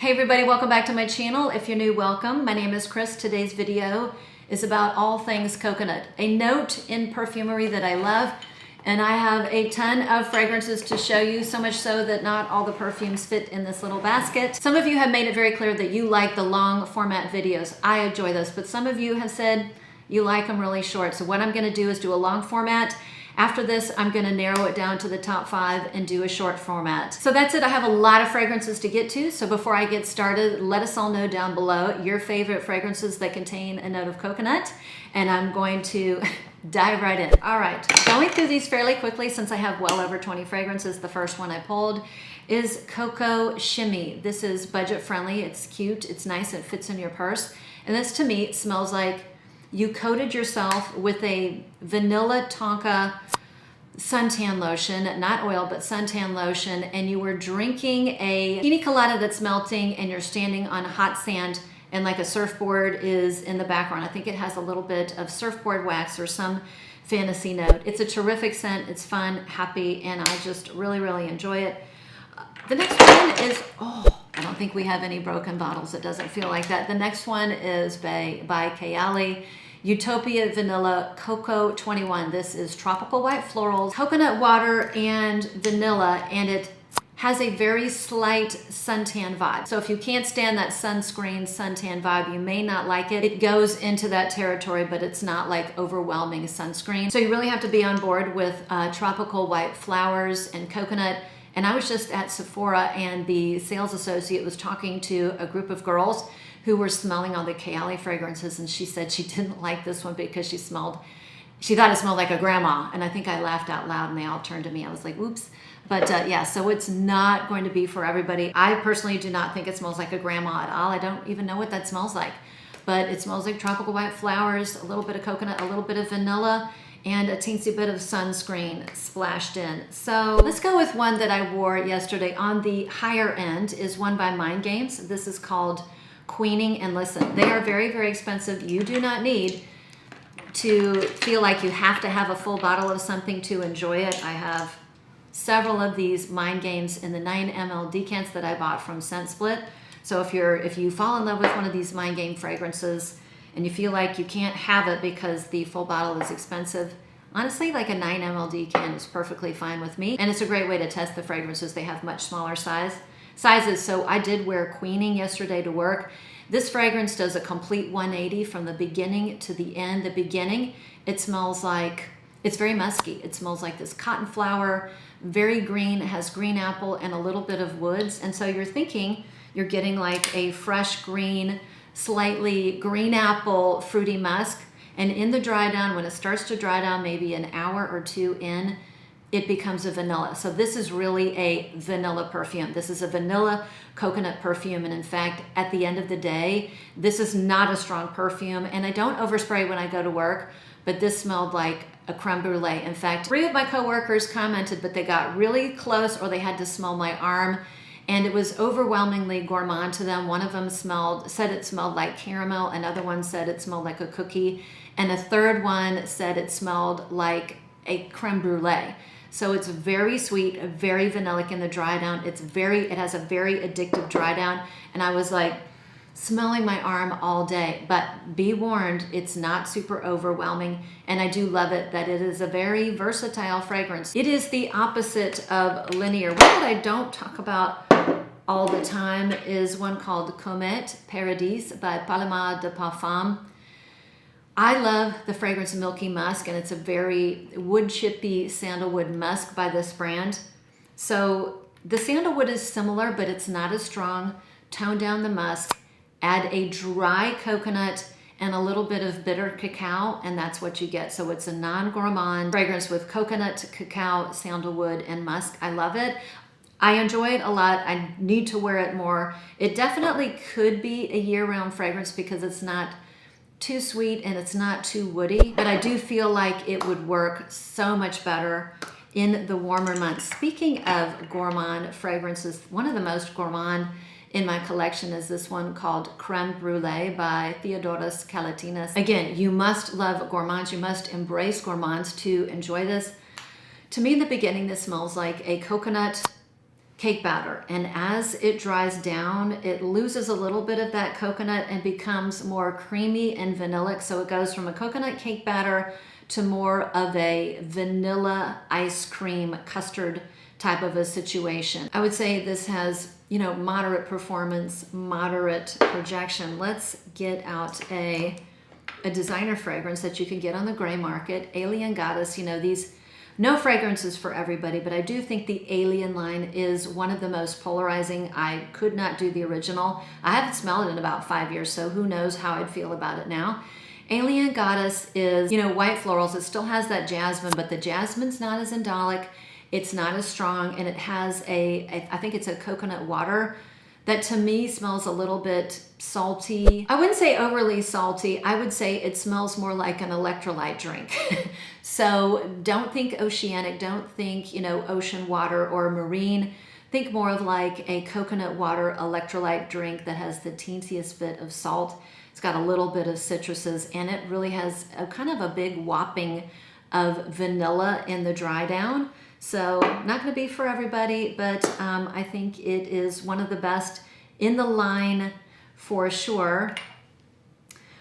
Hey everybody, welcome back to my channel. If you're new, welcome. My name is Chris. Today's video is about all things coconut. A note in perfumery that I love, and I have a ton of fragrances to show you, so much so that not all the perfumes fit in this little basket. Some of you have made it very clear that you like the long format videos. I enjoy those, but some of you have said you like them really short. So what I'm gonna do is do a long format. After this, I'm gonna narrow it down to the top 5 and do a short format. So that's it. I have a lot of fragrances to get to. So before I get started, let us all know down below your favorite fragrances that contain a note of coconut. And I'm going to dive right in. All right, going through these fairly quickly since I have well over 20 fragrances. The first one I pulled is Coco Shimmy. This is budget friendly. It's cute. It's nice. It fits in your purse. And this to me smells like you coated yourself with a vanilla tonka suntan lotion, not oil, but suntan lotion, and you were drinking a pina colada that's melting and you're standing on hot sand and like a surfboard is in the background. I think it has a little bit of surfboard wax or some fantasy note. It's a terrific scent. It's fun, happy, and I just really, really enjoy it. The next one is, I don't think we have any broken bottles. It doesn't feel like that. The next one is by Kayali Utopia Vanilla Coco 21. This is tropical white florals, coconut water, and vanilla, and it has a very slight suntan vibe. So if you can't stand that sunscreen suntan vibe, you may not like it. It goes into that territory, but it's not like overwhelming sunscreen. So you really have to be on board with tropical white flowers and coconut. And I was just at Sephora and the sales associate was talking to a group of girls who were smelling all the Kayali fragrances, and she said she didn't like this one because she thought it smelled like a grandma. And I think I laughed out loud and they all turned to me. I was like, whoops. But yeah, so it's not going to be for everybody. I personally do not think it smells like a grandma at all. I don't even know what that smells like, but it smells like tropical white flowers, a little bit of coconut, a little bit of vanilla, and a teensy bit of sunscreen splashed in. So let's go with one that I wore yesterday on the higher end, is one by Mind Games. This is called Queening, and listen, they are very, very expensive. You do not need to feel like you have to have a full bottle of something to enjoy it. I have several of these Mind Games in the 9 ml decants that I bought from Scent Split. So if you fall in love with one of these Mind Game fragrances and you feel like you can't have it because the full bottle is expensive, honestly, like a 9 ml decan is perfectly fine with me. And it's a great way to test the fragrances. They have much smaller sizes. So I did wear Queening yesterday to work. This fragrance does a complete 180 from the beginning to the end. The beginning, it smells like, it's very musky. It smells like this cotton flower, very green. It has green apple and a little bit of woods. And so you're thinking you're getting like a fresh green, slightly green apple fruity musk. And in the dry down, when it starts to dry down, maybe an hour or two in, it becomes a vanilla. So this is really a vanilla perfume. This is a vanilla coconut perfume. And in fact, at the end of the day, this is not a strong perfume. And I don't overspray when I go to work, but this smelled like a creme brulee. In fact, 3 of my coworkers commented, but they got really close or they had to smell my arm. And it was overwhelmingly gourmand to them. One of them said it smelled like caramel. Another one said it smelled like a cookie. And a third one said it smelled like a creme brulee. So it's very sweet, very vanillic in the dry down. It has a very addictive dry down. And I was like smelling my arm all day, but be warned, it's not super overwhelming. And I do love it that it is a very versatile fragrance. It is the opposite of linear. One that I don't talk about all the time is one called Comète Paradis by Palma de Pam. I love the fragrance Milky Musk, and it's a very wood chippy sandalwood musk by this brand. So the sandalwood is similar, but it's not as strong. Tone down the musk, add a dry coconut and a little bit of bitter cacao, and that's what you get. So it's a non-gourmand fragrance with coconut, cacao, sandalwood, and musk. I love it. I enjoy it a lot. I need to wear it more. It definitely could be a year-round fragrance because it's not too sweet and it's not too woody, but I do feel like it would work so much better in the warmer months. Speaking of gourmand fragrances, one of the most gourmand in my collection is this one called Creme Brûlée by Theodoros Kalatinas. Again, you must love gourmands. You must embrace gourmands to enjoy this. To me, in the beginning, this smells like a coconut cake batter. And as it dries down, it loses a little bit of that coconut and becomes more creamy and vanillic. So it goes from a coconut cake batter to more of a vanilla ice cream custard type of a situation. I would say this has, you know, moderate performance, moderate projection. Let's get out a designer fragrance that you can get on the gray market. Alien Goddess, you know, these, no fragrances for everybody, but I do think the Alien line is one of the most polarizing. I could not do the original. I haven't smelled it in about 5 years, so who knows how I'd feel about it now. Alien Goddess is, you know, white florals. It still has that jasmine, but the jasmine's not as indolic. It's not as strong, and it has I think it's a coconut water that to me smells a little bit salty. I wouldn't say overly salty. I would say it smells more like an electrolyte drink. So don't think oceanic, don't think, you know, ocean water or marine. Think more of like a coconut water electrolyte drink that has the teentiest bit of salt. It's got a little bit of citruses, and it really has a kind of a big whopping of vanilla in the dry down. So not going to be for everybody, but I think it is one of the best in the line for sure.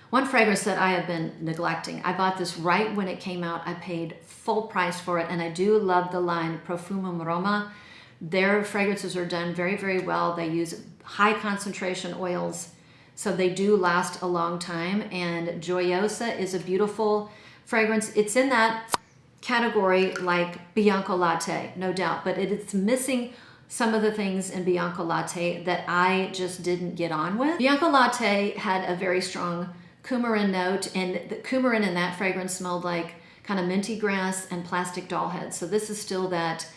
One fragrance that I have been neglecting. I bought this right when it came out. I paid full price for it, and I do love the line Perfume Roma. Their fragrances are done very, very well. They use high concentration oils, so they do last a long time. And Joyiosa is a beautiful fragrance. It's in that category like Bianco Latte, no doubt, but it's missing some of the things in Bianco Latte that I just didn't get on with. Bianco Latte had a very strong coumarin note, and the coumarin in that fragrance smelled like kind of minty grass and plastic doll heads. So this is still that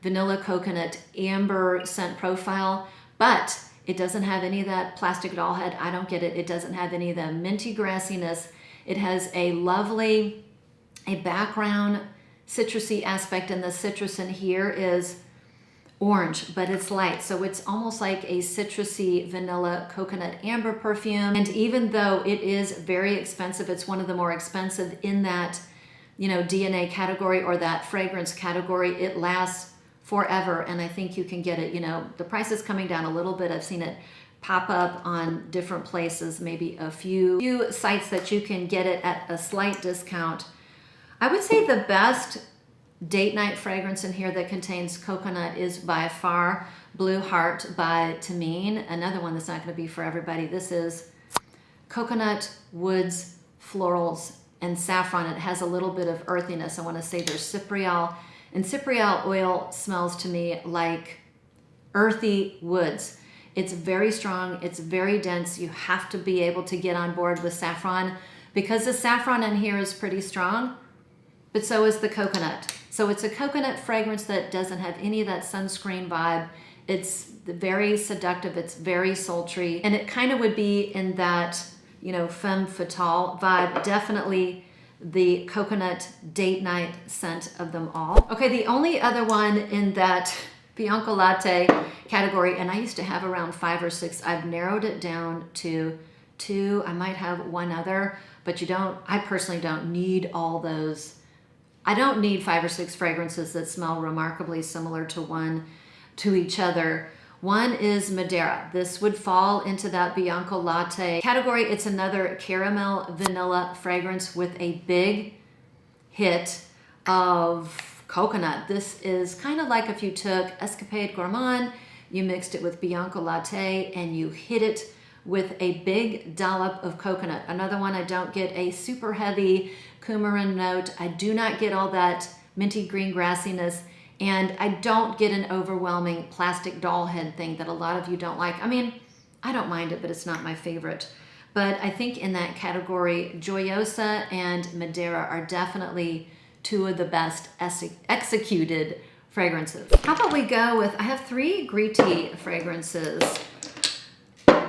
vanilla coconut amber scent profile, but it doesn't have any of that plastic doll head. I don't get it. It doesn't have any of the minty grassiness. It has a lovely, a background citrusy aspect, and the citrus in here is orange, but it's light. So it's almost like a citrusy vanilla coconut amber perfume. And even though it is very expensive, it's one of the more expensive in that, you know, DNA category or that fragrance category, it lasts forever. And I think you can get it, you know, the price is coming down a little bit. I've seen it pop up on different places, maybe a few sites that you can get it at a slight discount. I would say the best date night fragrance in here that contains coconut is by far Blue Heart by Tamine. Another one that's not going to be for everybody. This is coconut, woods, florals, and saffron. It has a little bit of earthiness. I want to say there's cypriol, and cypriol oil smells to me like earthy woods. It's very strong. It's very dense. You have to be able to get on board with saffron because the saffron in here is pretty strong. But so is the coconut. So it's a coconut fragrance that doesn't have any of that sunscreen vibe. It's very seductive. It's very sultry. And it kind of would be in that, you know, femme fatale vibe. Definitely the coconut date night scent of them all. Okay, the only other one in that Bianco Latte category, and I used to have around 5 or 6. I've narrowed it down to 2. I might have one other, but I personally don't need all those. I don't need 5 or 6 fragrances that smell remarkably similar to each other. One is Madera. This would fall into that Bianco Latte category. It's another caramel vanilla fragrance with a big hit of coconut. This is kind of like if you took Escapade Gourmand, you mixed it with Bianco Latte, and you hit it with a big dollop of coconut. Another one, I don't get a super heavy coumarin note. I do not get all that minty green grassiness, and I don't get an overwhelming plastic doll head thing that a lot of you don't like. I mean, I don't mind it, but it's not my favorite. But I think in that category, Joyiosa and Madera are definitely 2 of the best executed fragrances. How about we go with, I have 3 Gret Tea fragrances.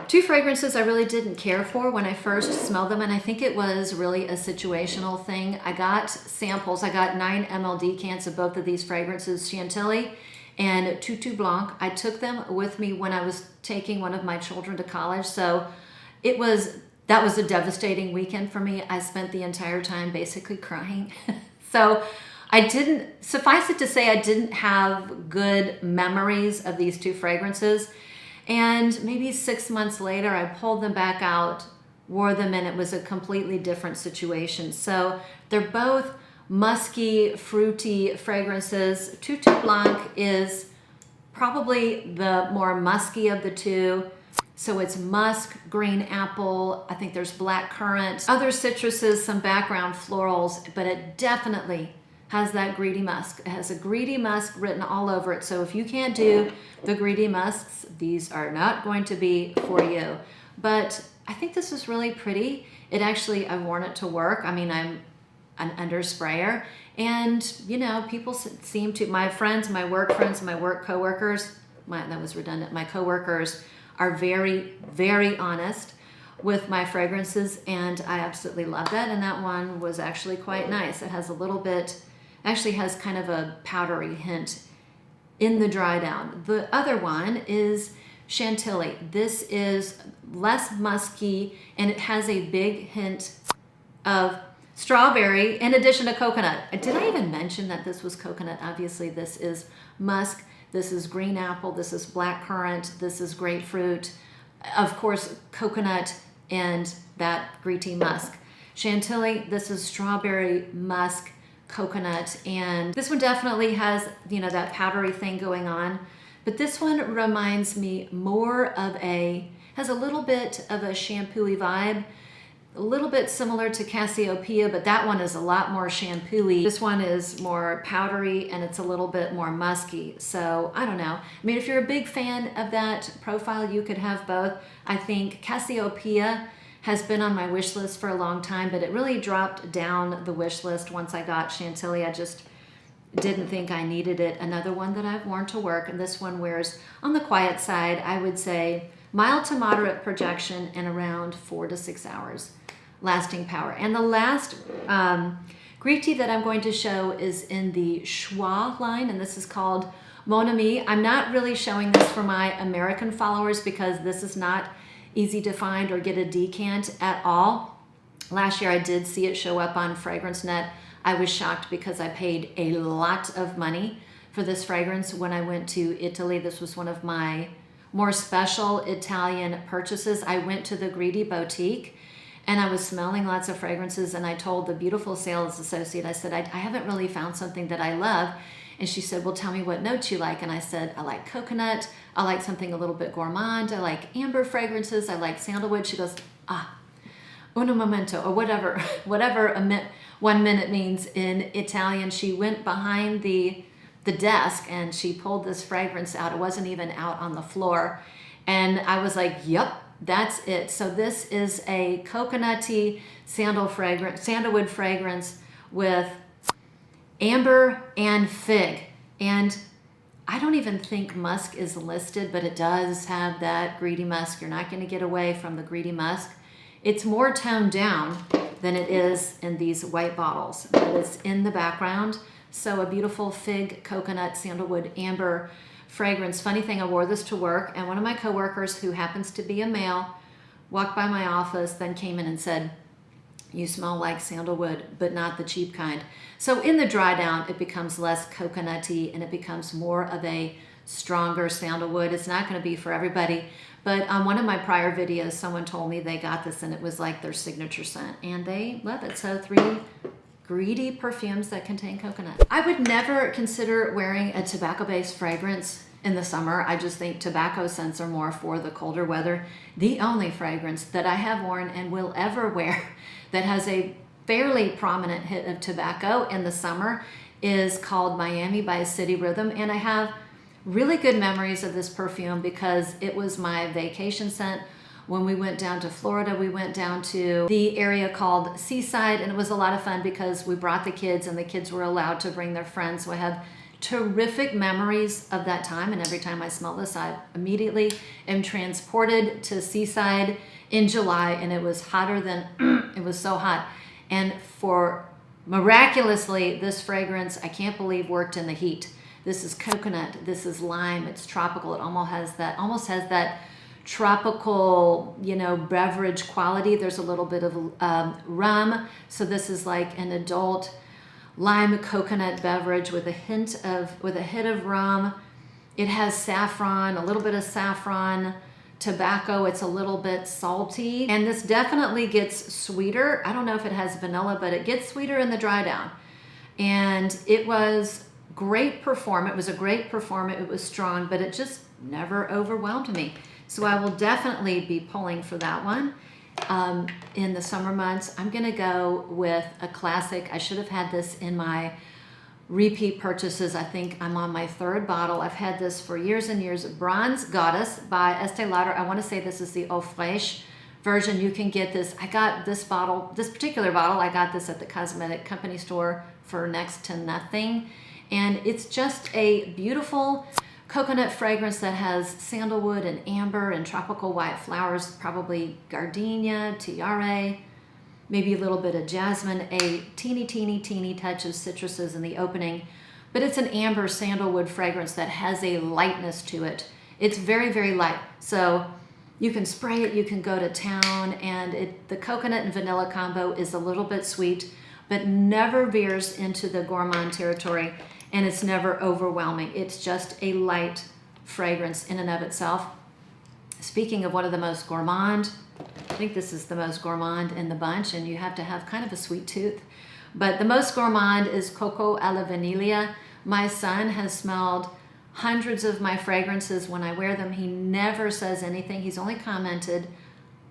2 fragrances I really didn't care for when I first smelled them, and I think it was really a situational thing. I got samples. I got 9 ml decants of both of these fragrances, Chantilly and Tutù Blanc. I took them with me when I was taking one of my children to college, so that was a devastating weekend for me. I spent the entire time basically crying. So I didn't, suffice it to say, I didn't have good memories of these two fragrances. And maybe 6 months later, I pulled them back out, wore them, and it was a completely different situation. So they're both musky, fruity fragrances. Tutù Blanc is probably the more musky of the two. So it's musk, green apple, I think there's black currant, other citruses, some background florals, but it definitely has that greedy musk. It has a greedy musk written all over it. So if you can't do the greedy musks, these are not going to be for you. But I think this is really pretty. It actually, I've worn it to work. I mean, I'm an undersprayer, and you know, people seem to, my friends, my work coworkers, that was redundant, my coworkers are very, very honest with my fragrances, and I absolutely love that. And that one was actually quite nice. It has a little bit, actually has kind of a powdery hint in the dry down. The other one is Chantilly. This is less musky, and it has a big hint of strawberry in addition to coconut. Did I even mention that this was coconut? Obviously, this is musk, this is green apple, this is black currant, this is grapefruit, of course, coconut, and that Gret Tea musk. Chantilly, this is strawberry, musk, coconut, and this one definitely has, you know, that powdery thing going on. But this one reminds me more of has a little bit of a shampoo-y vibe, a little bit similar to Cassiopeia, but that one is a lot more shampoo-y. This one is more powdery, and it's a little bit more musky. So I don't know. I mean, if you're a big fan of that profile, you could have both. I think Cassiopeia has been on my wish list for a long time, but it really dropped down the wish list once I got Chantilly. I just didn't think I needed it. Another one that I've worn to work, and this one wears on the quiet side, I would say mild to moderate projection and around 4 to 6 hours lasting power. And the last Gret Tea that I'm going to show is in the Schwa line, and this is called Mon Ami. I'm not really showing this for my American followers because this is not easy to find or get a decant at all. Last year I did see it show up on FragranceNet. I was shocked because I paid a lot of money for this fragrance when I went to Italy. This was one of my more special Italian purchases. I went to the Gret Tea boutique and I was smelling lots of fragrances, and I told the beautiful sales associate, I said, I haven't really found something that I love. And she said, well, tell me what notes you like. And I said, I like coconut. I like something a little bit gourmand. I like amber fragrances. I like sandalwood. She goes, uno momento, or whatever 1 minute means in Italian. She went behind the desk and she pulled this fragrance out. It wasn't even out on the floor. And I was like, yep, that's it. So this is a coconutty sandalwood fragrance with amber and fig. And I don't even think musk is listed, but it does have that greedy musk. You're not going to get away from the greedy musk. It's more toned down than it is in these white bottles, but it's in the background. So a beautiful fig, coconut, sandalwood, amber fragrance. Funny thing, I wore this to work, and one of my coworkers, who happens to be a male, walked by my office, then came in and said, you smell like sandalwood, but not the cheap kind. So in the dry down, it becomes less coconutty and it becomes more of a stronger sandalwood. It's not going to be for everybody, but on one of my prior videos, someone told me they got this and it was like their signature scent, and they love it. So 3 greedy perfumes that contain coconut. I would never consider wearing a tobacco-based fragrance in the summer. I just think tobacco scents are more for the colder weather. The only fragrance that I have worn and will ever wear that has a fairly prominent hit of tobacco in the summer is called Miami by City Rhythm, and I have really good memories of this perfume because it was my vacation scent. When we went down to Florida, we went down to the area called Seaside, and it was a lot of fun because we brought the kids and the kids were allowed to bring their friends. So I have terrific memories of that time, and every time I smell this, I immediately am transported to Seaside in July, and it was hotter than, it was so hot. And for miraculously, this fragrance, I can't believe, worked in the heat. This is coconut, this is lime, it's tropical. It almost has that tropical, you know, beverage quality. There's a little bit of rum. So this is like an adult lime coconut beverage with a hint of rum. It has saffron, a little bit of saffron, tobacco. It's a little bit salty, and this definitely gets sweeter. I don't know if it has vanilla, but it gets sweeter in the dry down. And it was great perform. It was a great perform. It was strong, but it just never overwhelmed me. So I will definitely be pulling for that one. In the summer months, I'm gonna go with a classic. I should have had this in my repeat purchases. I think I'm on my third bottle. I've had this for years and years. Bronze Goddess by Estee Lauder. I want to say this is the Eau Fraiche version. You can get this. I got this bottle, this particular bottle, I got this at the cosmetic company store for next to nothing. And it's just a beautiful coconut fragrance that has sandalwood and amber and tropical white flowers, probably gardenia, tiare, maybe a little bit of jasmine, a teeny touch of citruses in the opening, but it's an amber sandalwood fragrance that has a lightness to it. It's very, very light. So you can spray it, you can go to town, and the coconut and vanilla combo is a little bit sweet, but never veers into the gourmand territory, and it's never overwhelming. It's just a light fragrance in and of itself. Speaking of one of the most gourmand, I think this is the most gourmand in the bunch, and you have to have kind of a sweet tooth. But the most gourmand is Coco alla Vaniglia. My son has smelled hundreds of my fragrances. When I wear them, he never says anything. He's only commented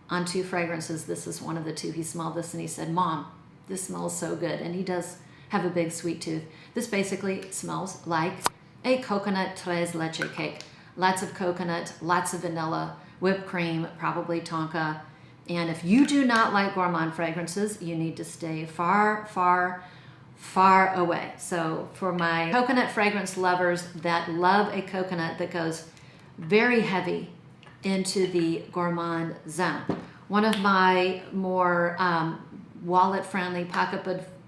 on 2 fragrances. This is one of the 2. He smelled this and he said, "Mom, this smells so good." And he does have a big sweet tooth. This basically smells like a coconut tres leche cake. Lots of coconut, lots of vanilla, whipped cream, probably tonka. And if you do not like gourmand fragrances, you need to stay far, far, far away. So for my coconut fragrance lovers that love a coconut that goes very heavy into the gourmand zone, one of my more wallet-friendly,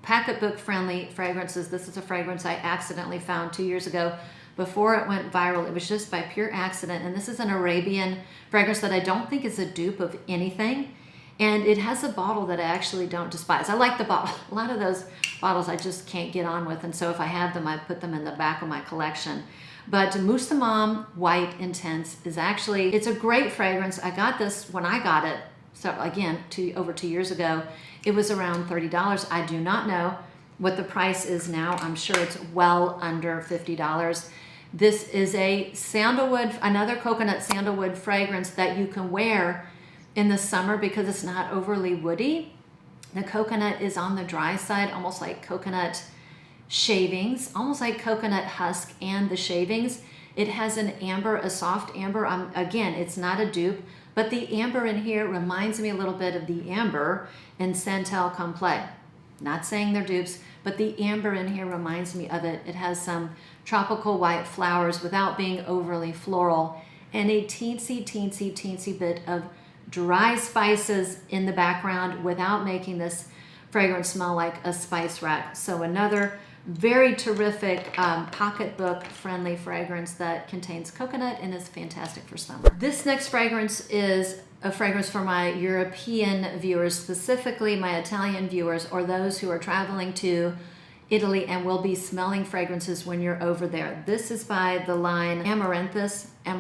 pocketbook-friendly fragrances, this is a fragrance I accidentally found 2 years ago before it went viral. It was just by pure accident, and this is an Arabian fragrance that I don't think is a dupe of anything, and it has a bottle that I actually don't despise. I like the bottle. A lot of those bottles I just can't get on with, and so if I have them, I put them in the back of my collection. But Musamom White Intense is actually, it's a great fragrance. I got this when I got it, so again, over 2 years ago. It was around $30. I do not know what the price is now. I'm sure it's well under $50. This is a sandalwood, another coconut sandalwood fragrance that you can wear in the summer because it's not overly woody. The coconut is on the dry side, almost like coconut shavings, almost like coconut husk and the shavings. It has an amber, a soft amber. Again, it's not a dupe, but the amber in here reminds me a little bit of the amber in Santal Complet. Not saying they're dupes, but the amber in here reminds me of it. It has some tropical white flowers without being overly floral, and a teensy bit of dry spices in the background without making this fragrance smell like a spice rack. So another very terrific pocketbook friendly fragrance that contains coconut and is fantastic for summer. This next fragrance is a fragrance for my European viewers, specifically my Italian viewers, or those who are traveling to Italy and will be smelling fragrances when you're over there. This is by the line Amaranthus. I'm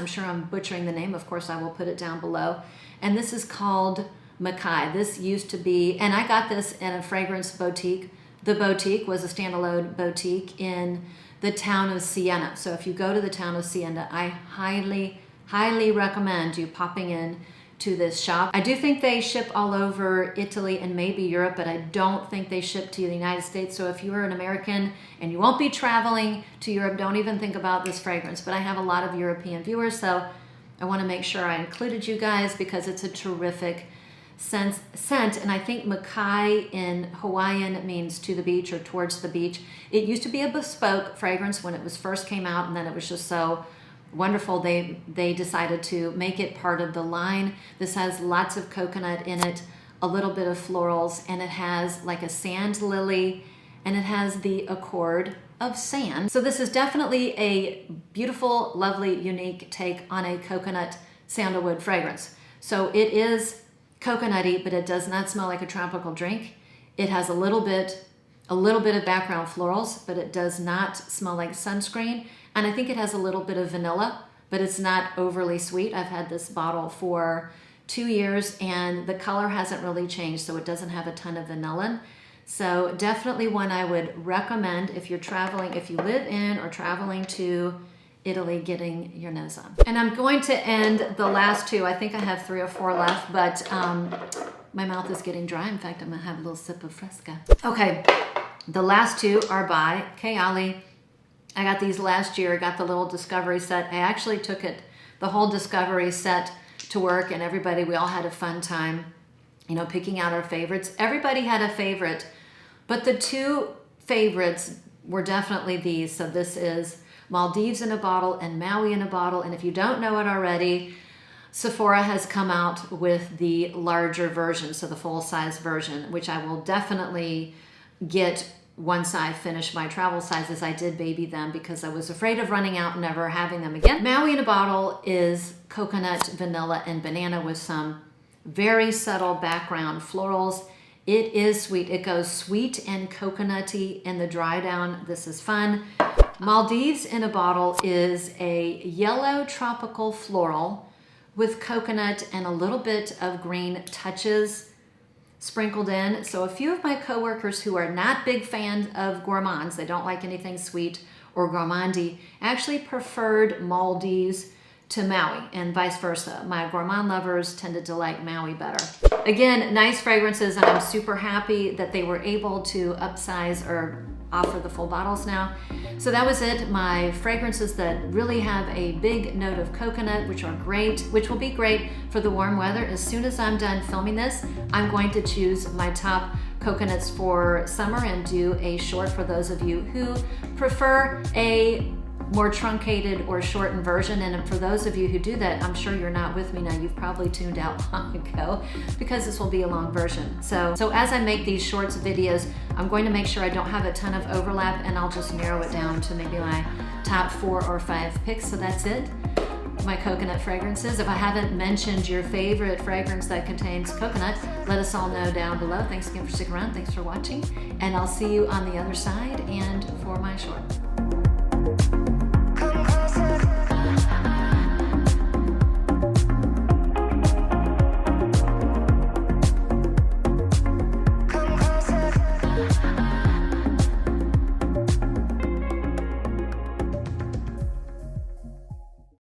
sure I'm butchering the name. Of course, I will put it down below. And this is called Makai. This used to be, and I got this in a fragrance boutique. The boutique was a standalone boutique in the town of Siena. So if you go to the town of Siena, I highly recommend you popping in to this shop. I do think they ship all over Italy and maybe Europe, but I don't think they ship to the United States. So if you are an American and you won't be traveling to Europe, don't even think about this fragrance. But I have a lot of European viewers, so I want to make sure I included you guys because it's a terrific scent. And I think Makai in Hawaiian means to the beach or towards the beach. It used to be a bespoke fragrance when it was first came out, and then it was just so wonderful they decided to make it part of the line. This has lots of coconut in it, a little bit of florals, and it has like a sand lily, and it has the accord of sand. So this is definitely a beautiful, lovely, unique take on a coconut sandalwood fragrance. So it is coconutty, but it does not smell like a tropical drink. It has a little bit of background florals, but it does not smell like sunscreen. And I think it has a little bit of vanilla, but it's not overly sweet. I've had this bottle for 2 years and the color hasn't really changed, so it doesn't have a ton of vanilla. So definitely one I would recommend if you're traveling, if you live in or traveling to Italy, getting your nose on. And I'm going to end the last two. I think I have 3 or 4 left, but my mouth is getting dry. In fact, I'm gonna have a little sip of Fresca. Okay, the last two are by Kayali. I got these last year. I got the little discovery set. I actually took the whole discovery set to work, and everybody, we all had a fun time, you know, picking out our favorites. Everybody had a favorite, but the 2 favorites were definitely these. So this is Maldives in a bottle and Maui in a bottle. And if you don't know it already, Sephora has come out with the larger version, so the full-size version, which I will definitely get once I finish my travel sizes. I did baby them because I was afraid of running out and never having them again. Maui in a bottle is coconut, vanilla, and banana with some very subtle background florals. It is sweet. It goes sweet and coconutty in the dry down. This is fun. Maldives in a bottle is a yellow tropical floral with coconut and a little bit of green touches sprinkled in. So a few of my coworkers who are not big fans of gourmands, they don't like anything sweet or gourmandy, actually preferred Maldives to Maui and vice versa. My gourmand lovers tended to like Maui better. Again, nice fragrances, and I'm super happy that they were able to upsize or offer the full bottles now. So that was it. My fragrances that really have a big note of coconut, which will be great for the warm weather. As soon as I'm done filming this, I'm going to choose my top coconuts for summer and do a short for those of you who prefer a more truncated or shortened version. And for those of you who do that, I'm sure you're not with me now. You've probably tuned out long ago because this will be a long version. So as I make these shorts videos, I'm going to make sure I don't have a ton of overlap, and I'll just narrow it down to maybe my top 4 or 5 picks. So that's it. My coconut fragrances. If I haven't mentioned your favorite fragrance that contains coconut, let us all know down below. Thanks again for sticking around. Thanks for watching, and I'll see you on the other side and for my short.